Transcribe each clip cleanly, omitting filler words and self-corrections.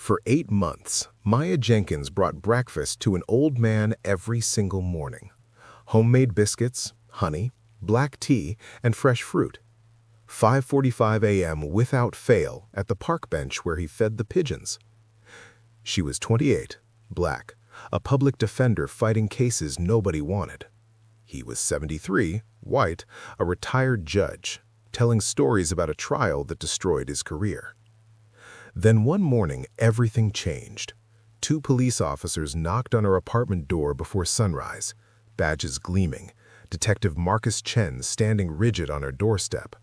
For 8 months, Maya Jenkins brought breakfast to an old man every single morning. Homemade biscuits, honey, black tea, and fresh fruit. 5:45 a.m. without fail at the park bench where he fed the pigeons. She was 28, black, a public defender fighting cases nobody wanted. He was 73, white, a retired judge, telling stories about a trial that destroyed his career. Then one morning, everything changed. 2 police officers knocked on her apartment door before sunrise, badges gleaming, Detective Marcus Chen standing rigid on her doorstep.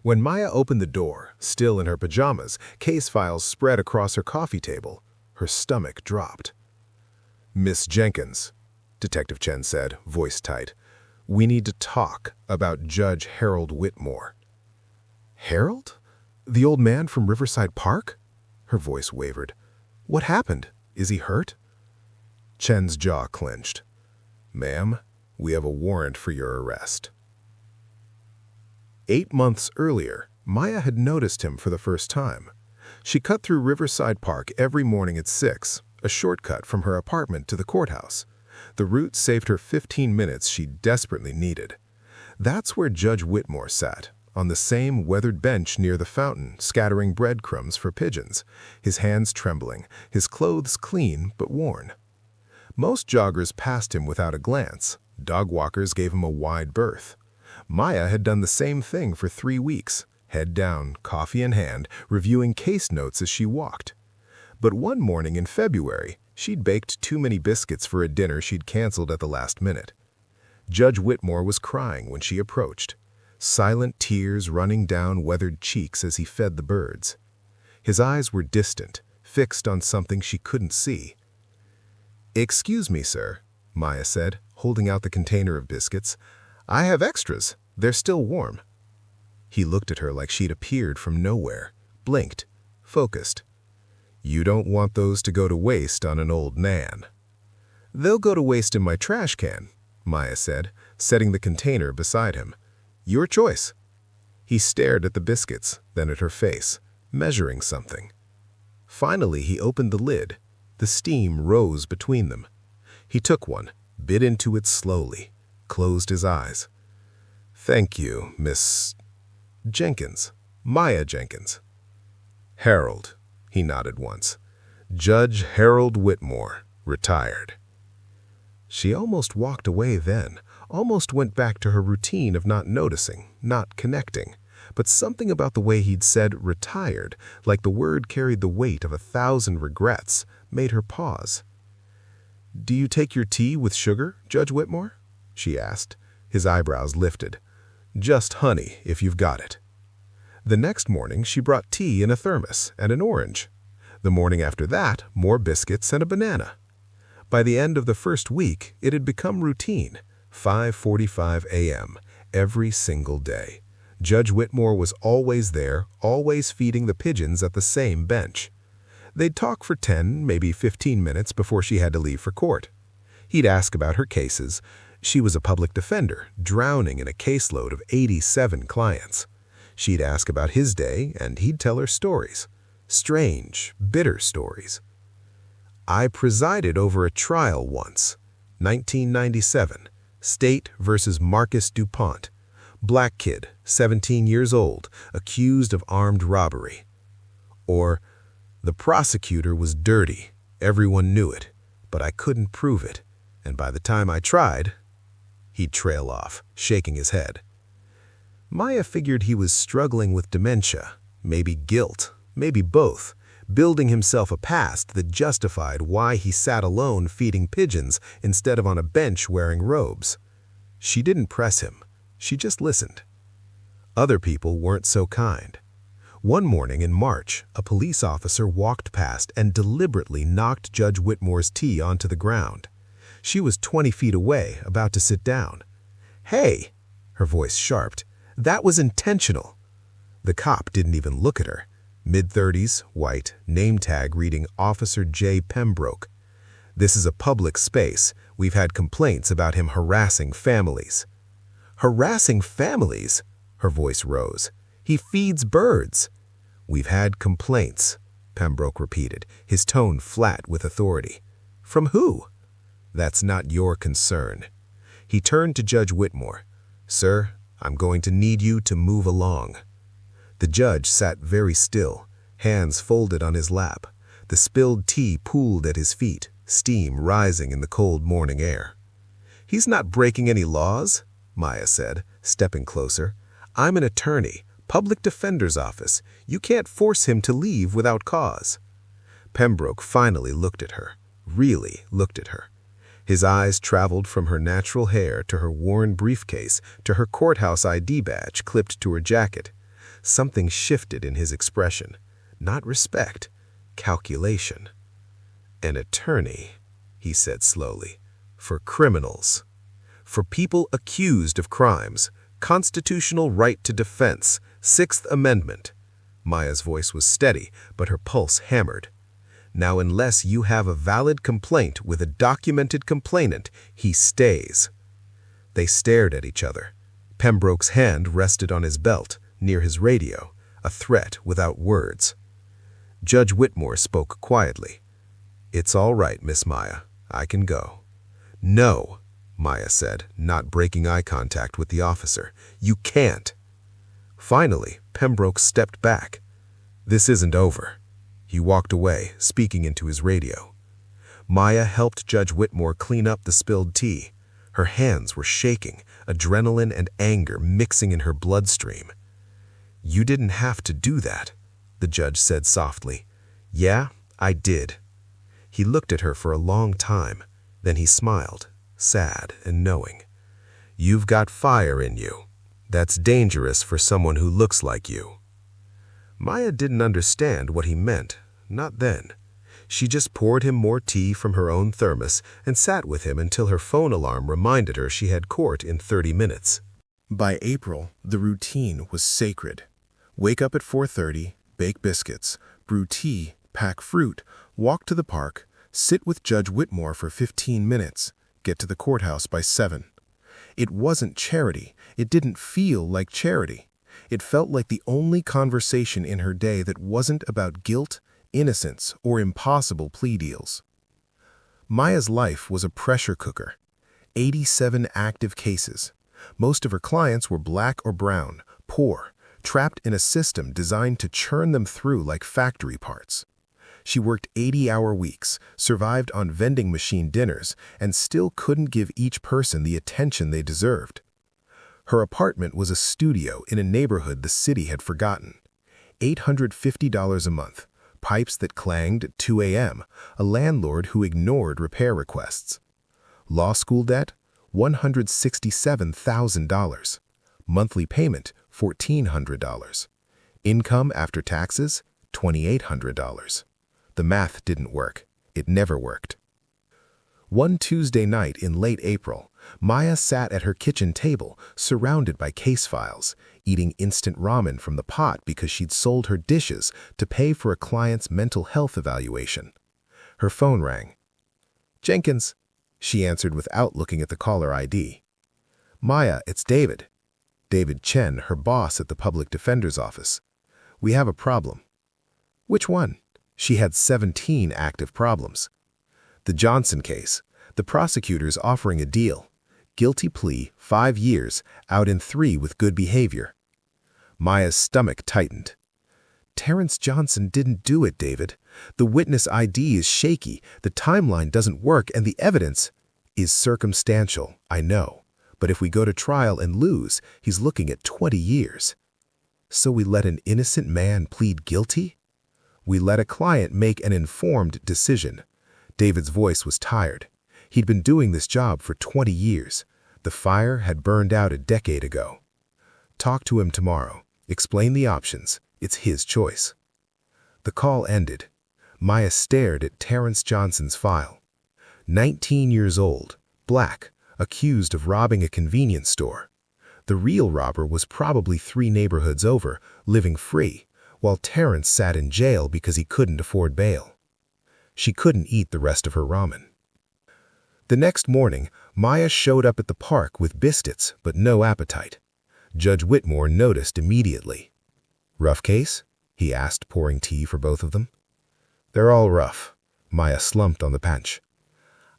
When Maya opened the door, still in her pajamas, case files spread across her coffee table, her stomach dropped. "Miss Jenkins," Detective Chen said, voice tight, "we need to talk about Judge Harold Whitmore." "Harold? The old man from Riverside Park?" Her voice wavered. "What happened? Is he hurt?" Chen's jaw clenched. "Ma'am, we have a warrant for your arrest." 8 months earlier, Maya had noticed him for the first time. She cut through Riverside Park every morning at 6, a shortcut from her apartment to the courthouse. The route saved her 15 minutes she desperately needed. That's where Judge Whitmore sat, on the same weathered bench near the fountain, scattering breadcrumbs for pigeons, his hands trembling, his clothes clean but worn. Most joggers passed him without a glance. Dog walkers gave him a wide berth. Maya had done the same thing for 3 weeks, head down, coffee in hand, reviewing case notes as she walked. But one morning in February, she'd baked too many biscuits for a dinner she'd canceled at the last minute. Judge Whitmore was crying when she approached, silent tears running down weathered cheeks as he fed the birds. His eyes were distant, fixed on something she couldn't see. "Excuse me, sir," Maya said, holding out the container of biscuits. "I have extras. They're still warm." He looked at her like she'd appeared from nowhere, blinked, focused. "You don't want those to go to waste on an old man." "They'll go to waste in my trash can," Maya said, setting the container beside him. "Your choice." He stared at the biscuits, then at her face, measuring something. Finally, he opened the lid. The steam rose between them. He took one, bit into it slowly, closed his eyes. "Thank you, Miss Jenkins. Maya Jenkins." "Harold," he nodded once. "Judge Harold Whitmore, retired." She almost walked away then, almost went back to her routine of not noticing, not connecting. But something about the way he'd said retired, like the word carried the weight of 1,000 regrets, made her pause. "Do you take your tea with sugar, Judge Whitmore?" she asked. His eyebrows lifted. "Just honey, if you've got it." The next morning, she brought tea in a thermos and an orange. The morning after that, more biscuits and a banana. By the end of the first week, it had become routine, 5:45 a.m., every single day. Judge Whitmore was always there, always feeding the pigeons at the same bench. They'd talk for 10, maybe 15 minutes before she had to leave for court. He'd ask about her cases. She was a public defender, drowning in a caseload of 87 clients. She'd ask about his day, and he'd tell her stories. Strange, bitter stories. "I presided over a trial once. 1997. State versus Marcus DuPont. Black kid, 17 years old, accused of armed robbery." Or, "The prosecutor was dirty. Everyone knew it, but I couldn't prove it. And by the time I tried..." He'd trail off, shaking his head. Maya figured he was struggling with dementia, maybe guilt, maybe both, building himself a past that justified why he sat alone feeding pigeons instead of on a bench wearing robes. She didn't press him. She just listened. Other people weren't so kind. One morning in March, a police officer walked past and deliberately knocked Judge Whitmore's tea onto the ground. She was 20 feet away, about to sit down. "Hey," her voice sharped, "that was intentional." The cop didn't even look at her. Mid-30s, white, name tag reading Officer J. Pembroke. "This is a public space. We've had complaints about him harassing families." "Harassing families?" Her voice rose. "He feeds birds." "We've had complaints," Pembroke repeated, his tone flat with authority. From who? That's not your concern. He turned to Judge Whitmore. Sir, I'm going to need you to move along. The judge sat very still, hands folded on his lap. The spilled tea pooled at his feet, steam rising in the cold morning air. He's not breaking any laws, Maya said, stepping closer. I'm an attorney, public defender's office. You can't force him to leave without cause. Pembroke finally looked at her, really looked at her. His eyes traveled from her natural hair to her worn briefcase to her courthouse ID badge clipped to her jacket. Something shifted in his expression. Not respect, calculation. An attorney, he said slowly, for criminals. For people accused of crimes, constitutional right to defense, Sixth Amendment. Maya's voice was steady, but her pulse hammered. Now, unless you have a valid complaint with a documented complainant, he stays. They stared at each other. Pembroke's hand rested on his belt, near his radio, a threat without words. Judge Whitmore spoke quietly. It's all right, Miss Maya. I can go. No, Maya said, not breaking eye contact with the officer. You can't. Finally, Pembroke stepped back. This isn't over. He walked away, speaking into his radio. Maya helped Judge Whitmore clean up the spilled tea. Her hands were shaking, adrenaline and anger mixing in her bloodstream. You didn't have to do that, the judge said softly. Yeah, I did. He looked at her for a long time. Then he smiled, sad and knowing. You've got fire in you. That's dangerous for someone who looks like you. Maya didn't understand what he meant, not then. She just poured him more tea from her own thermos and sat with him until her phone alarm reminded her she had court in 30 minutes. By April, the routine was sacred. Wake up at 4:30, bake biscuits, brew tea, pack fruit, walk to the park, sit with Judge Whitmore for 15 minutes, get to the courthouse by 7. It wasn't charity. It didn't feel like charity. It felt like the only conversation in her day that wasn't about guilt, innocence, or impossible plea deals. Maya's life was a pressure cooker. 87 active cases. Most of her clients were black or brown, poor, trapped in a system designed to churn them through like factory parts. She worked 80-hour weeks, survived on vending machine dinners, and still couldn't give each person the attention they deserved. Her apartment was a studio in a neighborhood the city had forgotten. $850 a month, pipes that clanged at 2 a.m., a landlord who ignored repair requests. Law school debt, $167,000. Monthly payment, $1,400. Income after taxes, $2,800. The math didn't work. It never worked. One Tuesday night in late April, Maya sat at her kitchen table, surrounded by case files, eating instant ramen from the pot because she'd sold her dishes to pay for a client's mental health evaluation. Her phone rang. Jenkins, she answered without looking at the caller ID. Maya, it's David. David Chen, her boss at the public defender's office. We have a problem. Which one? She had 17 active problems. The Johnson case. The prosecutor's offering a deal. Guilty plea, 5 years, out in 3 with good behavior. Maya's stomach tightened. Terrence Johnson didn't do it, David. The witness ID is shaky, the timeline doesn't work, and the evidence is circumstantial, I know. But if we go to trial and lose, he's looking at 20 years. So we let an innocent man plead guilty? We let a client make an informed decision. David's voice was tired. He'd been doing this job for 20 years. The fire had burned out a decade ago. Talk to him tomorrow. Explain the options. It's his choice. The call ended. Maya stared at Terrence Johnson's file. 19 years old, black, accused of robbing a convenience store. The real robber was probably 3 neighborhoods over, living free, while Terrence sat in jail because he couldn't afford bail. She couldn't eat the rest of her ramen. The next morning, Maya showed up at the park with biscuits but no appetite. Judge Whitmore noticed immediately. Rough case? He asked, pouring tea for both of them. They're all rough. Maya slumped on the bench.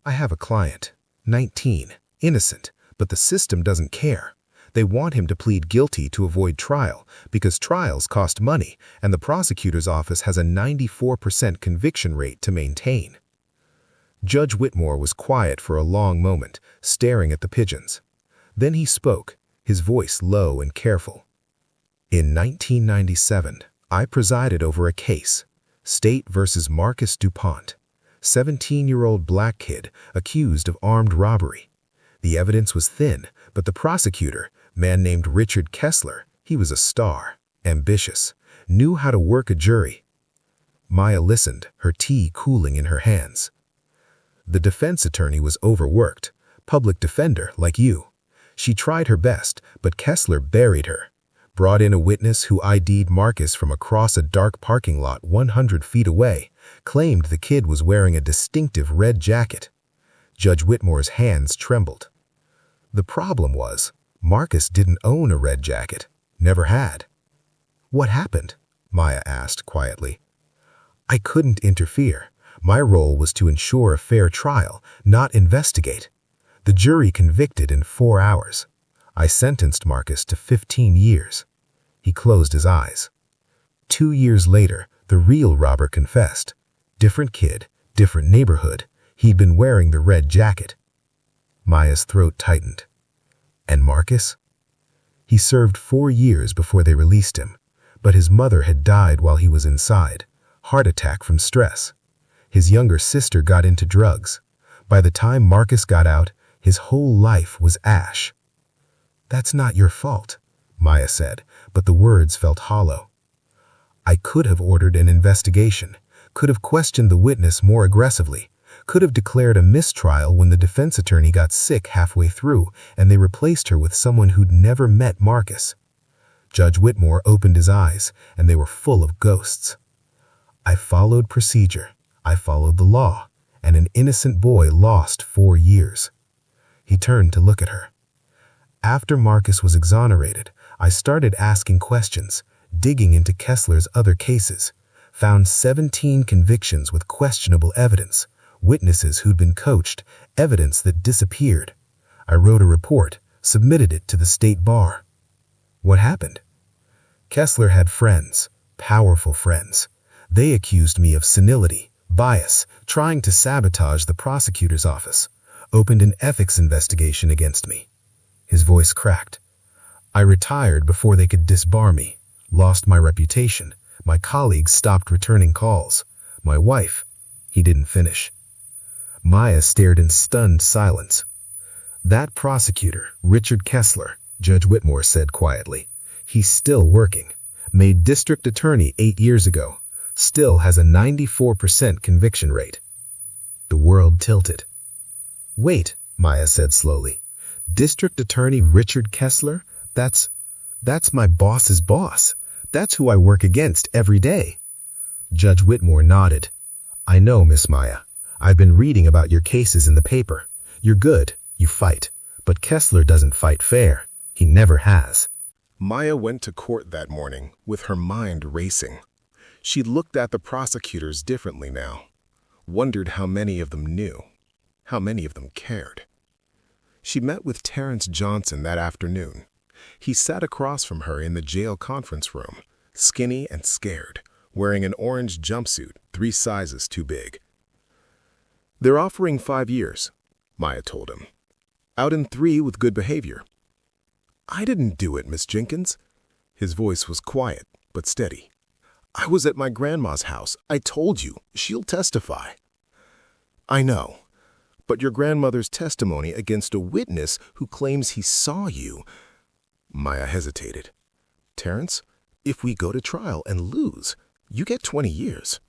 I have a client, 19, innocent, but the system doesn't care. They want him to plead guilty to avoid trial because trials cost money and the prosecutor's office has a 94% conviction rate to maintain. Judge Whitmore was quiet for a long moment, staring at the pigeons. Then he spoke, his voice low and careful. In 1997, I presided over a case, State versus Marcus DuPont, 17-year-old black kid accused of armed robbery. The evidence was thin, but the prosecutor, man named Richard Kessler, he was a star, ambitious, knew how to work a jury. Maya listened, her tea cooling in her hands. The defense attorney was overworked, public defender like you. She tried her best, but Kessler buried her. Brought in a witness who ID'd Marcus from across a dark parking lot 100 feet away, claimed the kid was wearing a distinctive red jacket. Judge Whitmore's hands trembled. The problem was, Marcus didn't own a red jacket, never had. What happened? Maya asked quietly. I couldn't interfere. My role was to ensure a fair trial, not investigate. The jury convicted in 4 hours. I sentenced Marcus to 15 years. He closed his eyes. 2 years later, the real robber confessed. Different kid, different neighborhood. He'd been wearing the red jacket. Maya's throat tightened. And Marcus? He served 4 years before they released him, but his mother had died while he was inside, heart attack from stress. His younger sister got into drugs. By the time Marcus got out, his whole life was ash. That's not your fault, Maya said, but the words felt hollow. I could have ordered an investigation, could have questioned the witness more aggressively, could have declared a mistrial when the defense attorney got sick halfway through and they replaced her with someone who'd never met Marcus. Judge Whitmore opened his eyes, and they were full of ghosts. I followed procedure, I followed the law, and an innocent boy lost 4 years. He turned to look at her. After Marcus was exonerated, I started asking questions, digging into Kessler's other cases, found 17 convictions with questionable evidence, witnesses who'd been coached, evidence that disappeared. I wrote a report, submitted it to the state bar. What happened? Kessler had friends, powerful friends. They accused me of senility, bias, trying to sabotage the prosecutor's office, opened an ethics investigation against me. His voice cracked. I retired before they could disbar me, lost my reputation. My colleagues stopped returning calls. My wife, he didn't finish. Maya stared in stunned silence. That prosecutor, Richard Kessler, Judge Whitmore said quietly. He's still working. Made district attorney 8 years ago. Still has a 94% conviction rate. The world tilted. Wait, Maya said slowly. District Attorney Richard Kessler? That's my boss's boss. That's who I work against every day. Judge Whitmore nodded. I know, Miss Maya. I've been reading about your cases in the paper. You're good, you fight. But Kessler doesn't fight fair. He never has. Maya went to court that morning with her mind racing. She looked at the prosecutors differently now, wondered how many of them knew, how many of them cared. She met with Terrence Johnson that afternoon. He sat across from her in the jail conference room, skinny and scared, wearing an orange jumpsuit 3 sizes too big. They're offering 5 years, Maya told him. Out in 3 with good behavior. I didn't do it, Miss Jenkins. His voice was quiet, but steady. I was at my grandma's house. I told you. She'll testify. I know. But your grandmother's testimony against a witness who claims he saw you. Maya hesitated. Terrence, if we go to trial and lose, you get 20 years.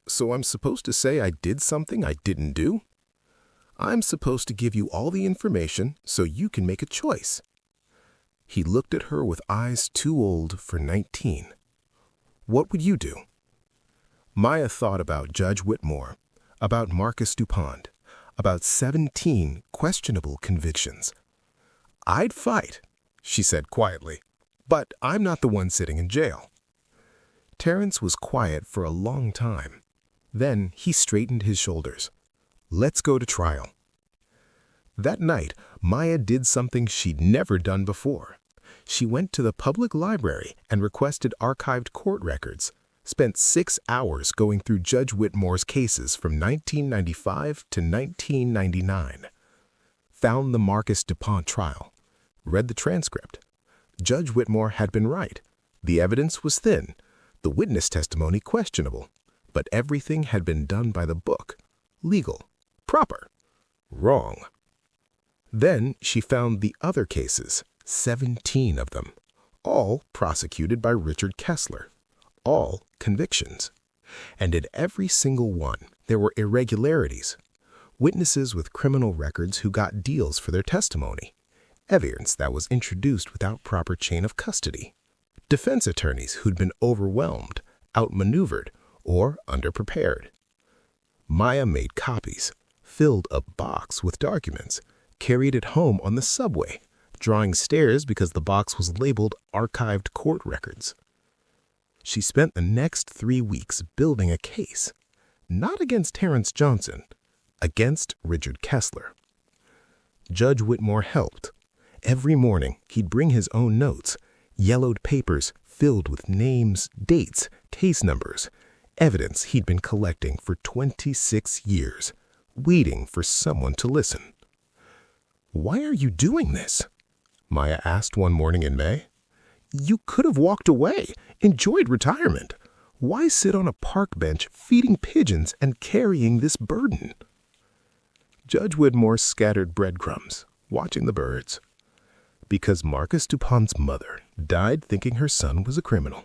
So I'm supposed to say I did something I didn't do? I'm supposed to give you all the information so you can make a choice. He looked at her with eyes too old for 19. What would you do? Maya thought about Judge Whitmore, about Marcus DuPont, about 17 questionable convictions. I'd fight, she said quietly, but I'm not the one sitting in jail. Terrence was quiet for a long time. Then he straightened his shoulders. Let's go to trial. That night, Maya did something she'd never done before. She went to the public library and requested archived court records, spent 6 hours going through Judge Whitmore's cases from 1995 to 1999. Found the Marcus DuPont trial. Read the transcript. Judge Whitmore had been right. The evidence was thin, the witness testimony questionable, but everything had been done by the book. Legal. Proper. Wrong. Then she found the other cases, 17 of them, all prosecuted by Richard Kessler, all convictions. And in every single one, there were irregularities. Witnesses with criminal records who got deals for their testimony. Evidence that was introduced without proper chain of custody. Defense attorneys who'd been overwhelmed, outmaneuvered, or underprepared. Maya made copies, filled a box with documents, carried it home on the subway, drawing stares because the box was labeled archived court records. She spent the next 3 weeks building a case, not against Terrence Johnson, against Richard Kessler. Judge Whitmore helped. Every morning, he'd bring his own notes, yellowed papers filled with names, dates, case numbers, evidence he'd been collecting for 26 years, waiting for someone to listen. "Why are you doing this?" Maya asked one morning in May. "You could have walked away, enjoyed retirement. Why sit on a park bench feeding pigeons and carrying this burden?" Judge Whitmore scattered breadcrumbs, watching the birds. Because Marcus DuPont's mother died thinking her son was a criminal.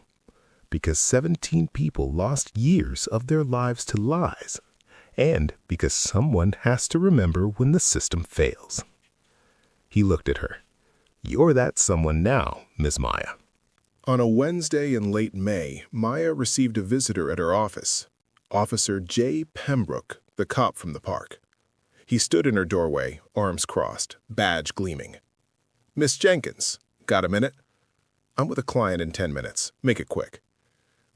Because 17 people lost years of their lives to lies. And because someone has to remember when the system fails. He looked at her. "You're that someone now, Miss Maya." On a Wednesday in late May, Maya received a visitor at her office, Officer J. Pembroke, the cop from the park. He stood in her doorway, arms crossed, badge gleaming. "Miss Jenkins, got a minute?" "I'm with a client in 10 minutes. Make it quick."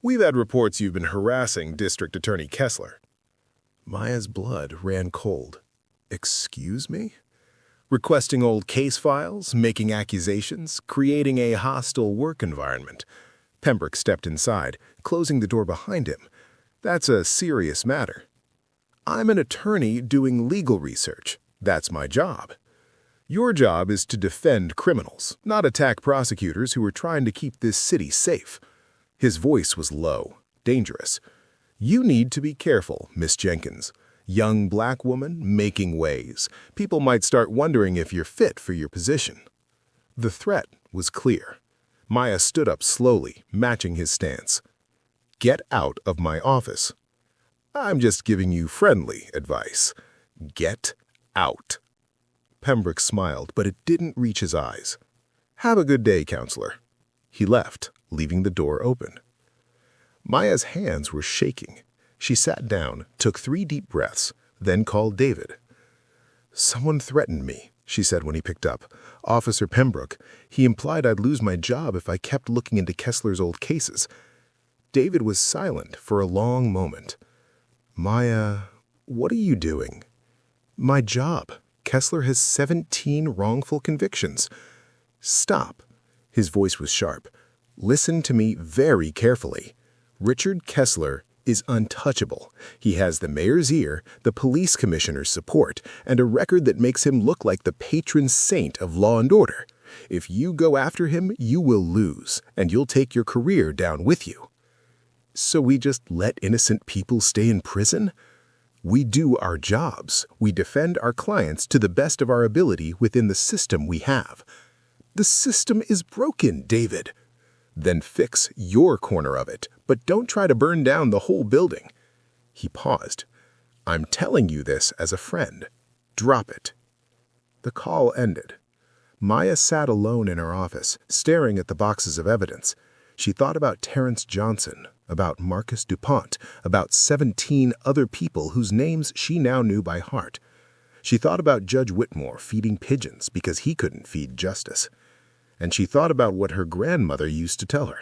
"We've had reports you've been harassing District Attorney Kessler." Maya's blood ran cold. "Excuse me?" "Requesting old case files, making accusations, creating a hostile work environment." Pembroke stepped inside, closing the door behind him. "That's a serious matter." "I'm an attorney doing legal research. That's my job. Your job is to defend criminals, not attack prosecutors who are trying to keep this city safe." His voice was low, dangerous. "You need to be careful, Miss Jenkins. Young black woman, making waves. People might start wondering if you're fit for your position." The threat was clear. Maya stood up slowly, matching his stance. "Get out of my office." "I'm just giving you friendly advice. Get out." Pembroke smiled, but it didn't reach his eyes. "Have a good day, counselor." He left, leaving the door open. Maya's hands were shaking. She sat down, took 3 deep breaths, then called David. "Someone threatened me," she said when he picked up. "Officer Pembroke. He implied I'd lose my job if I kept looking into Kessler's old cases." David was silent for a long moment. "Maya, what are you doing?" "My job. Kessler has 17 wrongful convictions." "Stop." His voice was sharp. "Listen to me very carefully. Richard Kessler is untouchable. He has the mayor's ear, the police commissioner's support, and a record that makes him look like the patron saint of law and order. If you go after him, you will lose, and you'll take your career down with you." "So we just let innocent people stay in prison?" "We do our jobs. We defend our clients to the best of our ability within the system we have." "The system is broken, David." "Then fix your corner of it, but don't try to burn down the whole building." He paused. "I'm telling you this as a friend. Drop it." The call ended. Maya sat alone in her office, staring at the boxes of evidence. She thought about Terrence Johnson, about Marcus DuPont, about 17 other people whose names she now knew by heart. She thought about Judge Whitmore feeding pigeons because he couldn't feed justice. And she thought about what her grandmother used to tell her.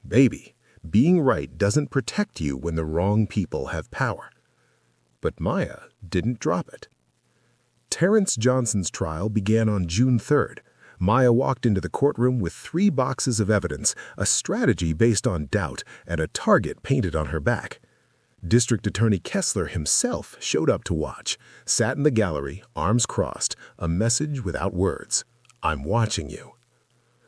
"Baby, Being right doesn't protect you when the wrong people have power. But Maya didn't drop it. Terrence Johnson's trial began on June 3rd. Maya walked into the courtroom with 3 boxes of evidence, a strategy based on doubt, and a target painted on her back. District Attorney Kessler himself showed up to watch, sat in the gallery, arms crossed, a message without words. "I'm watching you."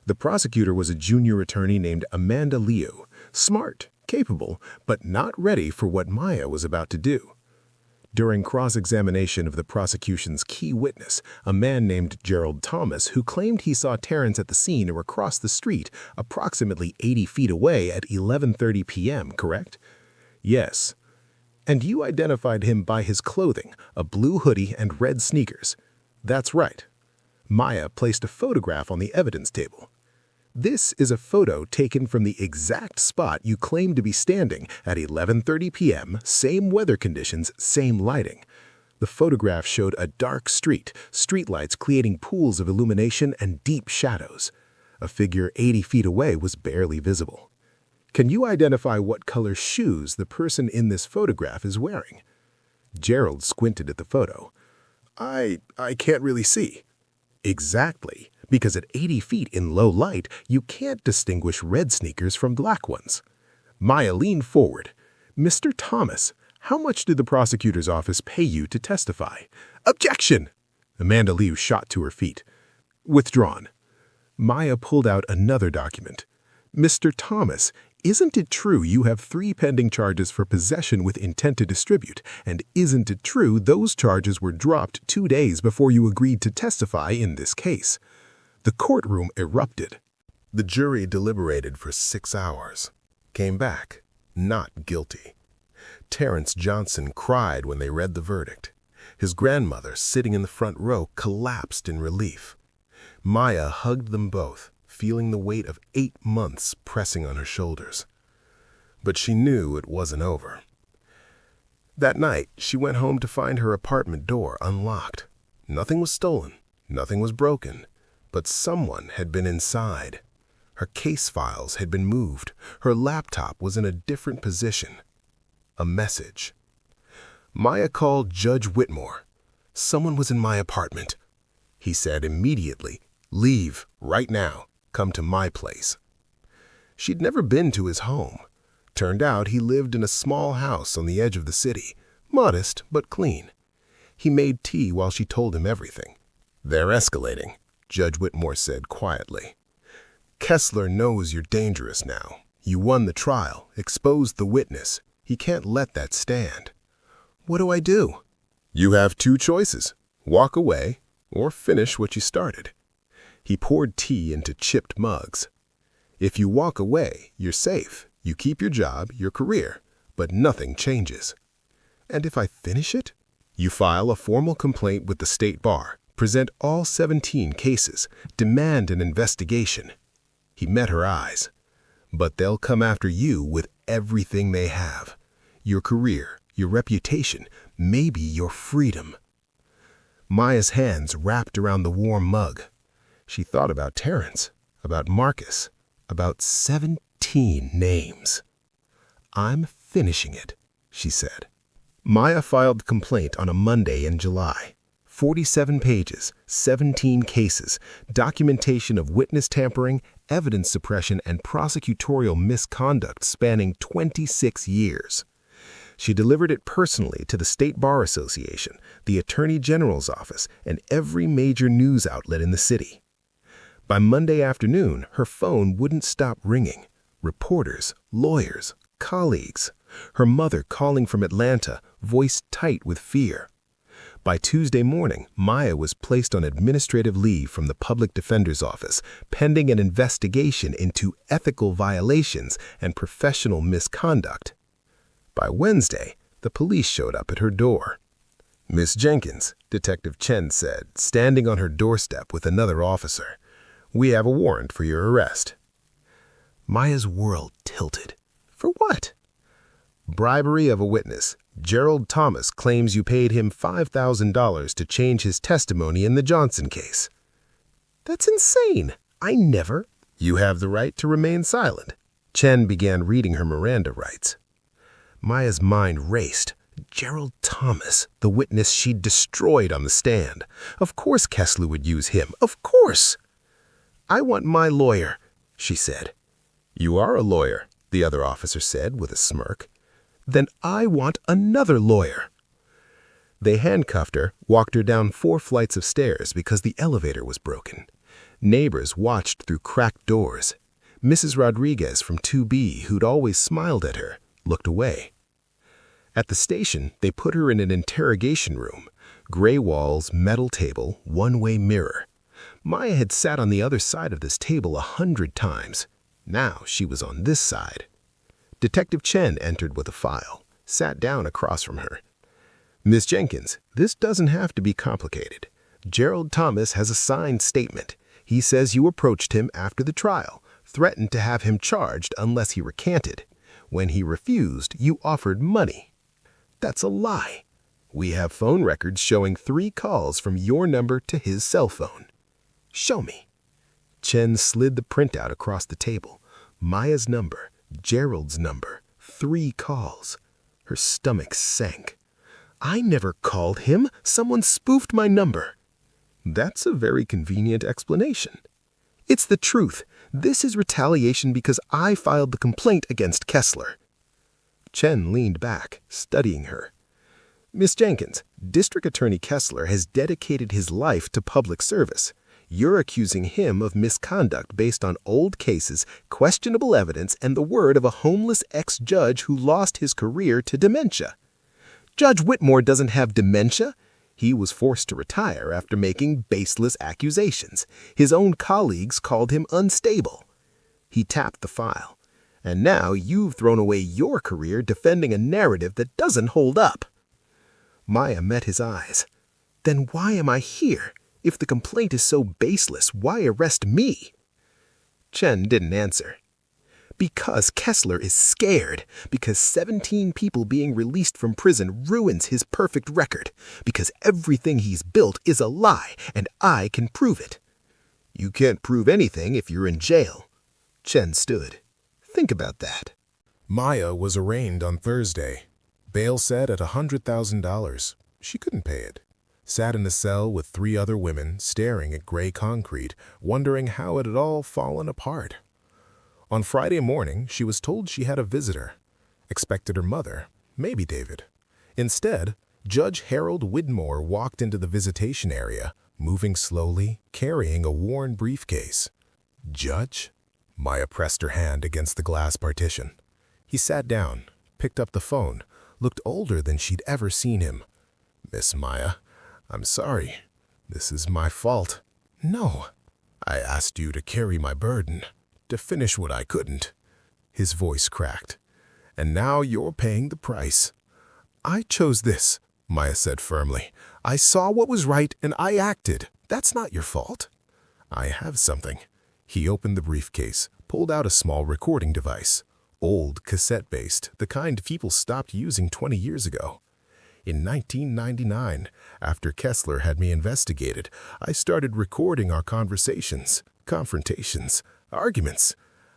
The prosecutor was a junior attorney named Amanda Liu, smart, capable, but not ready for what Maya was about to do. During cross-examination of the prosecution's key witness, a man named Gerald Thomas, who claimed he saw Terrence at the scene or across the street, approximately 80 feet away at 11:30 p.m., correct? Yes. And you identified him by his clothing, a blue hoodie and red sneakers. That's right. Maya placed a photograph on the evidence table. This is a photo taken from the exact spot you claim to be standing at 11:30 p.m., same weather conditions, same lighting. The photograph showed a dark street, streetlights creating pools of illumination and deep shadows. A figure 80 feet away was barely visible. Can you identify what color shoes the person in this photograph is wearing? Gerald squinted at the photo. I can't really see. Exactly, because at 80 feet in low light, you can't distinguish red sneakers from black ones. Maya leaned forward. "Mr. Thomas, how much did the prosecutor's office pay you to testify?" "Objection!" Amanda Liu shot to her feet. "Withdrawn." Maya pulled out another document. "Mr. Thomas, isn't it true you have 3 pending charges for possession with intent to distribute, and isn't it true those charges were dropped 2 days before you agreed to testify in this case?" The courtroom erupted. The jury deliberated for 6 hours. Came back, not guilty. Terrence Johnson cried when they read the verdict. His grandmother, sitting in the front row, collapsed in relief. Maya hugged them both, feeling the weight of 8 months pressing on her shoulders. But she knew it wasn't over. That night, she went home to find her apartment door unlocked. Nothing was stolen, nothing was broken, but someone had been inside. Her case files had been moved. Her laptop was in a different position. A message. Maya called Judge Whitmore. "Someone was in my apartment." He said immediately, "Leave, right now. Come to my place." She'd never been to his home. Turned out he lived in a small house on the edge of the city, modest but clean. He made tea while she told him everything. "They're escalating," Judge Whitmore said quietly. "Kessler knows you're dangerous now. You won the trial, exposed the witness. He can't let that stand." "What do I do?" "You have 2 choices. Walk away or finish what you started." He poured tea into chipped mugs. "If you walk away, you're safe. You keep your job, your career, but nothing changes." "And if I finish it?" "You file a formal complaint with the state bar, present all 17 cases, demand an investigation." He met her eyes. "But they'll come after you with everything they have. Your career, your reputation, maybe your freedom." Maya's hands wrapped around the warm mug. She thought about Terrence, about Marcus, about 17 names. "I'm finishing it," she said. Maya filed the complaint on a Monday in July. 47 pages, 17 cases, documentation of witness tampering, evidence suppression, and prosecutorial misconduct spanning 26 years. She delivered it personally to the State Bar Association, the Attorney General's office, and every major news outlet in the city. By Monday afternoon, her phone wouldn't stop ringing. Reporters, lawyers, colleagues. Her mother calling from Atlanta, voice tight with fear. By Tuesday morning, Maya was placed on administrative leave from the public defender's office, pending an investigation into ethical violations and professional misconduct. By Wednesday, the police showed up at her door. "Miss Jenkins," Detective Chen said, standing on her doorstep with another officer. "We have a warrant for your arrest." Maya's world tilted. "For what?" "Bribery of a witness. Gerald Thomas claims you paid him $5,000 to change his testimony in the Johnson case." "That's insane. I never—" "You have the right to remain silent." Chen began reading her Miranda rights. Maya's mind raced. Gerald Thomas, the witness she'd destroyed on the stand. Of course Kessler would use him. Of course. "I want my lawyer," she said. "You are a lawyer," the other officer said with a smirk. "Then I want another lawyer." They handcuffed her, walked her down 4 flights of stairs because the elevator was broken. Neighbors watched through cracked doors. Mrs. Rodriguez from 2B, who'd always smiled at her, looked away. At the station, they put her in an interrogation room. Gray walls, metal table, one-way mirror. Maya had sat on the other side of this table 100 times. Now she was on this side. Detective Chen entered with a file, sat down across from her. "Miss Jenkins, this doesn't have to be complicated. Gerald Thomas has a signed statement. He says you approached him after the trial, threatened to have him charged unless he recanted. When he refused, you offered money. That's a lie. We have phone records showing 3 calls from your number to his cell phone." "Show me." Chen slid the printout across the table. Maya's number, Gerald's number, 3 calls. Her stomach sank. "I never called him. Someone spoofed my number." "That's a very convenient explanation." "It's the truth. This is retaliation because I filed the complaint against Kessler." Chen leaned back, studying her. "Miss Jenkins, District Attorney Kessler has dedicated his life to public service. You're accusing him of misconduct based on old cases, questionable evidence, and the word of a homeless ex-judge who lost his career to dementia." "Judge Whitmore doesn't have dementia. He was forced to retire after making baseless accusations. His own colleagues called him unstable." He tapped the file. "And now you've thrown away your career defending a narrative that doesn't hold up." Maya met his eyes. "Then why am I here? If the complaint is so baseless, why arrest me?" Chen didn't answer. "Because Kessler is scared. Because 17 people being released from prison ruins his perfect record. Because everything he's built is a lie, and I can prove it." "You can't prove anything if you're in jail." Chen stood. "Think about that." Maya was arraigned on Thursday. Bail set at $100,000. She couldn't pay it. Sat in a cell with 3 other women, staring at gray concrete, wondering how it had all fallen apart. On Friday morning, she was told she had a visitor. Expected her mother, maybe David. Instead, Judge Harold Whitmore walked into the visitation area, moving slowly, carrying a worn briefcase. "Judge?" Maya pressed her hand against the glass partition. He sat down, picked up the phone, looked older than she'd ever seen him. "Miss Maya, I'm sorry. This is my fault." "No. I asked you to carry my burden, to finish what I couldn't." His voice cracked. "And now you're paying the price." "I chose this," Maya said firmly. "I saw what was right and I acted. That's not your fault." "I have something." He opened the briefcase, pulled out a small recording device. Old, cassette-based, the kind people stopped using 20 years ago. In 1999, after Kessler had me investigated, I started recording our conversations, confrontations, arguments.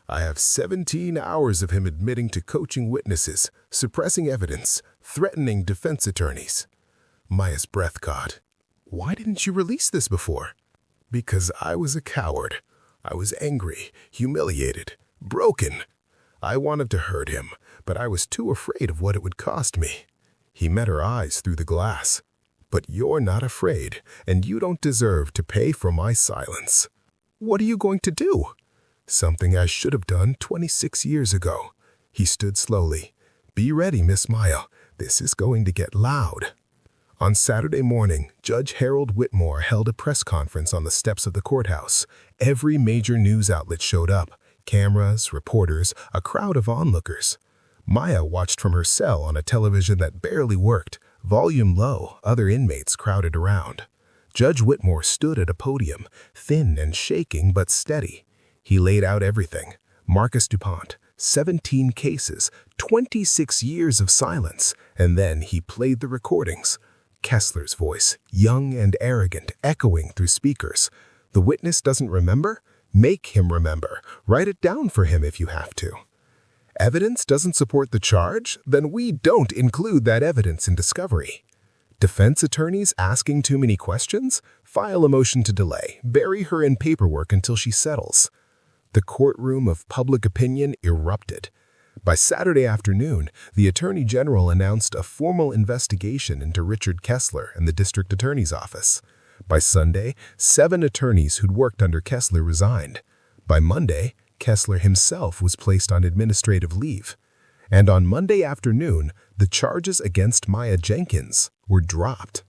I have 17 hours of him admitting to coaching witnesses, suppressing evidence, threatening defense attorneys. Maya's breath caught. "Why didn't you release this before?" "Because I was a coward. I was angry, humiliated, broken. I wanted to hurt him, but I was too afraid of what it would cost me." He met her eyes through the glass. "But you're not afraid, and you don't deserve to pay for my silence." "What are you going to do?" "Something I should have done 26 years ago." He stood slowly. "Be ready, Miss Maya. This is going to get loud." On Saturday morning, Judge Harold Whitmore held a press conference on the steps of the courthouse. Every major news outlet showed up. Cameras, reporters, a crowd of onlookers. Maya watched from her cell on a television that barely worked. Volume low, other inmates crowded around. Judge Whitmore stood at a podium, thin and shaking but steady. He laid out everything. Marcus DuPont, 17 cases, 26 years of silence, and then he played the recordings. Kessler's voice, young and arrogant, echoing through speakers. "The witness doesn't remember? Make him remember. Write it down for him if you have to." Evidence doesn't support the charge? Then we don't include that evidence in discovery. Defense attorneys asking too many questions? File a motion to delay. Bury her in paperwork until she settles. The courtroom of public opinion erupted. By Saturday afternoon, the Attorney General announced a formal investigation into Richard Kessler and the district attorney's office. By Sunday, 7 attorneys who'd worked under Kessler resigned. By Monday, Kessler himself was placed on administrative leave. And on Monday afternoon, the charges against Maya Jenkins were dropped.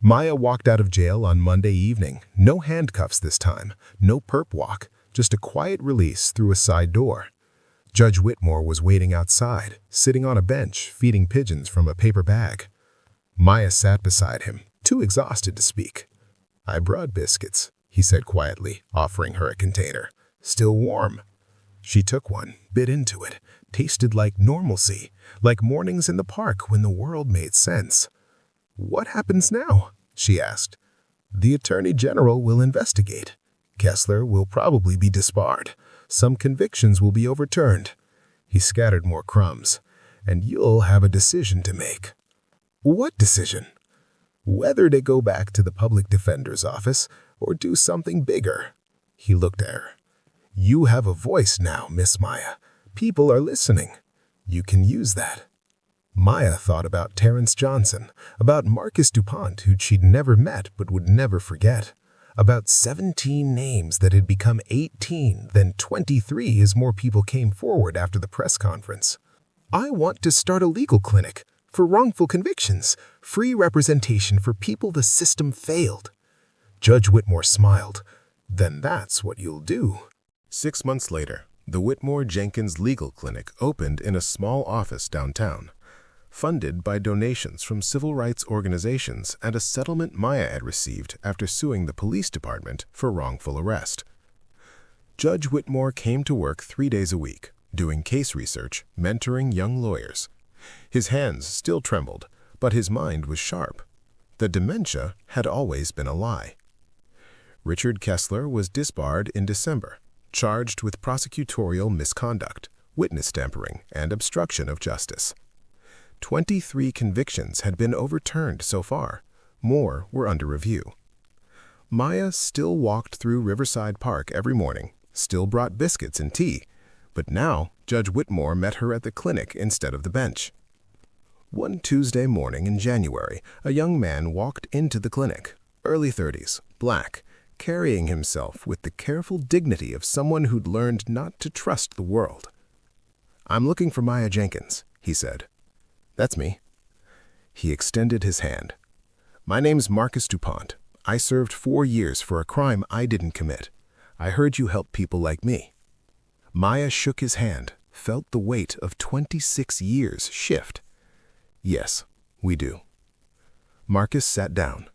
Maya walked out of jail on Monday evening. No handcuffs this time, no perp walk, just a quiet release through a side door. Judge Whitmore was waiting outside, sitting on a bench, feeding pigeons from a paper bag. Maya sat beside him, too exhausted to speak. "I brought biscuits," he said quietly, offering her a container. "Still warm." She took one, bit into it, tasted like normalcy, like mornings in the park when the world made sense. "What happens now?" she asked. "The Attorney General will investigate. Kessler will probably be disbarred. Some convictions will be overturned." He scattered more crumbs. "And you'll have a decision to make." "What decision?" "Whether to go back to the public defender's office or do something bigger." He looked at her. "You have a voice now, Miss Maya. People are listening. You can use that." Maya thought about Terrence Johnson, about Marcus DuPont, who she'd never met but would never forget, about 17 names that had become 18, then 23 as more people came forward after the press conference. "I want to start a legal clinic for wrongful convictions, free representation for people the system failed." Judge Whitmore smiled. "Then that's what you'll do." 6 months later, the Whitmore Jenkins Legal Clinic opened in a small office downtown, funded by donations from civil rights organizations and a settlement Maya had received after suing the police department for wrongful arrest. Judge Whitmore came to work 3 days a week, doing case research, mentoring young lawyers. His hands still trembled, but his mind was sharp. The dementia had always been a lie. Richard Kessler was disbarred in December, charged with prosecutorial misconduct, witness tampering, and obstruction of justice. 23 convictions had been overturned so far. More were under review. Maya still walked through Riverside Park every morning, still brought biscuits and tea, but now Judge Whitmore met her at the clinic instead of the bench. One Tuesday morning in January, a young man walked into the clinic, early 30s, black, carrying himself with the careful dignity of someone who'd learned not to trust the world. "I'm looking for Maya Jenkins," he said. "That's me." He extended his hand. "My name's Marcus DuPont. I served 4 years for a crime I didn't commit. I heard you help people like me." Maya shook his hand, felt the weight of 26 years shift. "Yes, we do." Marcus sat down.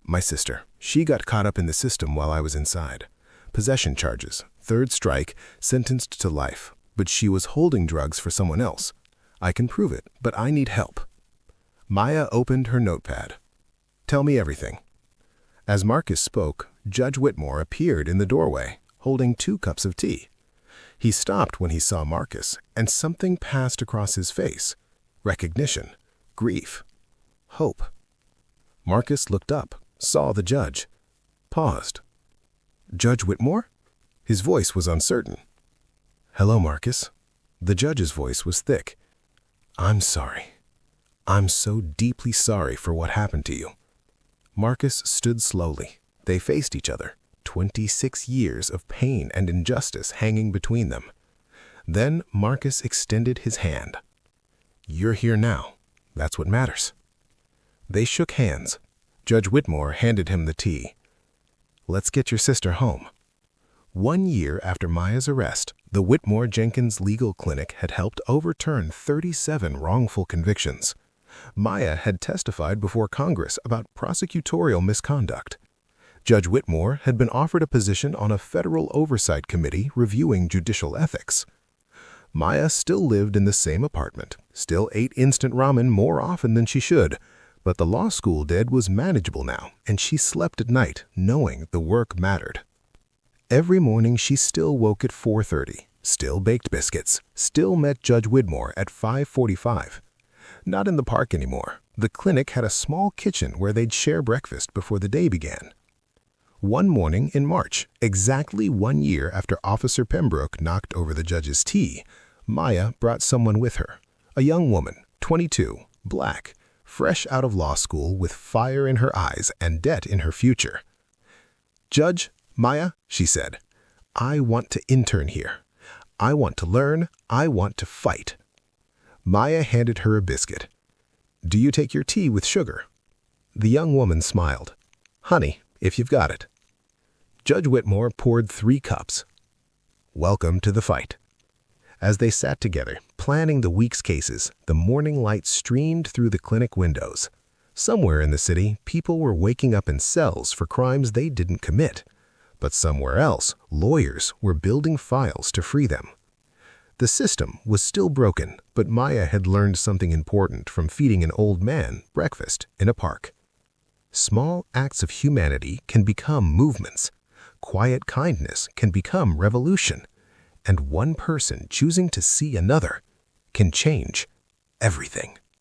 "My sister, she got caught up in the system while I was inside. Possession charges, 3rd strike, sentenced to life, but she was holding drugs for someone else. I can prove it, but I need help." Maya opened her notepad. "Tell me everything." As Marcus spoke, Judge Whitmore appeared in the doorway, holding 2 cups of tea. He stopped when he saw Marcus, and something passed across his face. Recognition, grief, hope. Marcus looked up, saw the judge, paused. "Judge Whitmore?" His voice was uncertain. "Hello, Marcus." The judge's voice was thick. "I'm sorry. I'm so deeply sorry for what happened to you." Marcus stood slowly. They faced each other, 26 years of pain and injustice hanging between them. Then Marcus extended his hand. "You're here now. That's what matters." They shook hands. Judge Whitmore handed him the tea. "Let's get your sister home." 1 year after Maya's arrest, the Whitmore Jenkins Legal Clinic had helped overturn 37 wrongful convictions. Maya had testified before Congress about prosecutorial misconduct. Judge Whitmore had been offered a position on a federal oversight committee reviewing judicial ethics. Maya still lived in the same apartment, still ate instant ramen more often than she should, but the law school debt was manageable now, and she slept at night knowing the work mattered. Every morning she still woke at 4:30, still baked biscuits, still met Judge Widmore at 5:45. Not in the park anymore. The clinic had a small kitchen where they'd share breakfast before the day began. One morning in March, exactly 1 year after Officer Pembroke knocked over the judge's tea, Maya brought someone with her, a young woman, 22, black, fresh out of law school with fire in her eyes and debt in her future. "Judge, Maya," she said, "I want to intern here. I want to learn. I want to fight." Maya handed her a biscuit. "Do you take your tea with sugar?" The young woman smiled. "Honey, if you've got it." Judge Widmore poured 3 cups. "Welcome to the fight." As they sat together, planning the week's cases, the morning light streamed through the clinic windows. Somewhere in the city, people were waking up in cells for crimes they didn't commit. But somewhere else, lawyers were building files to free them. The system was still broken, but Maya had learned something important from feeding an old man breakfast in a park. Small acts of humanity can become movements. Quiet kindness can become revolution. And one person choosing to see another can change everything.